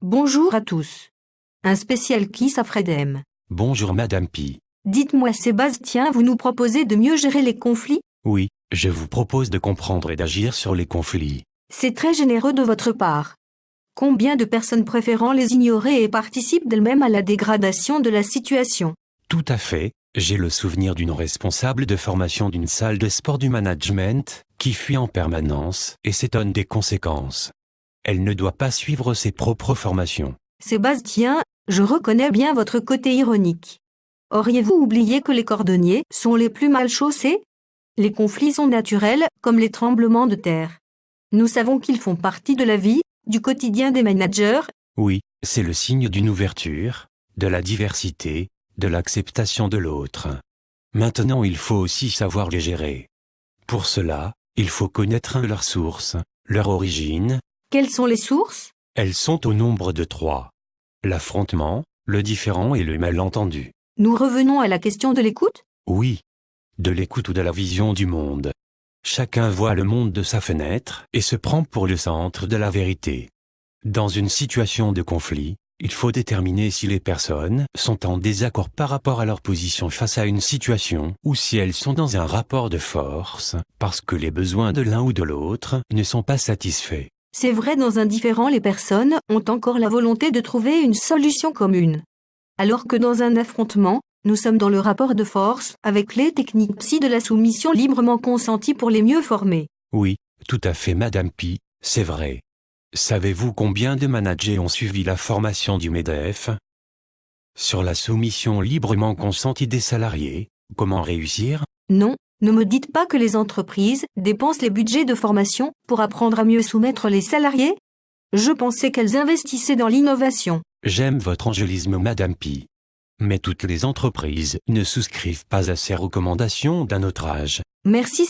Bonjour à tous. Un spécial Kiss à Fredem. Bonjour Madame Pi. Dites-moi Sébastien, vous nous proposez de mieux gérer les conflits? Oui, je vous propose de comprendre et d'agir sur les conflits. C'est très généreux de votre part. Combien de personnes préférant les ignorer et participent d'elles-mêmes à la dégradation de la situation? Tout à fait, j'ai le souvenir d'une responsable de formation d'une salle de sport du management, qui fuit en permanence et s'étonne des conséquences. Elle ne doit pas suivre ses propres formations. Sébastien, je reconnais bien votre côté ironique. Auriez-vous oublié que les cordonniers sont les plus mal chaussés? Les conflits sont naturels, comme les tremblements de terre. Nous savons qu'ils font partie de la vie, du quotidien des managers. Oui, c'est le signe d'une ouverture, de la diversité, de l'acceptation de l'autre. Maintenant, il faut aussi savoir les gérer. Pour cela, il faut connaître leurs sources, leur origine. Quelles sont les sources? Elles sont au nombre de 3. L'affrontement, le différend et le malentendu. Nous revenons à la question de l'écoute? Oui. De l'écoute ou de la vision du monde. Chacun voit le monde de sa fenêtre et se prend pour le centre de la vérité. Dans une situation de conflit, il faut déterminer si les personnes sont en désaccord par rapport à leur position face à une situation ou si elles sont dans un rapport de force parce que les besoins de l'un ou de l'autre ne sont pas satisfaits. C'est vrai, dans un différend, les personnes ont encore la volonté de trouver une solution commune. Alors que dans un affrontement, nous sommes dans le rapport de force avec les techniques psy de la soumission librement consentie pour les mieux former. Oui, tout à fait Madame Pi, c'est vrai. Savez-vous combien de managers ont suivi la formation du MEDEF? Sur la soumission librement consentie des salariés, comment réussir? Non, ne me dites pas que les entreprises dépensent les budgets de formation pour apprendre à mieux soumettre les salariés? Je pensais qu'elles investissaient dans l'innovation. J'aime votre angélisme Madame Pi. Mais toutes les entreprises ne souscrivent pas à ces recommandations d'un autre âge. Merci.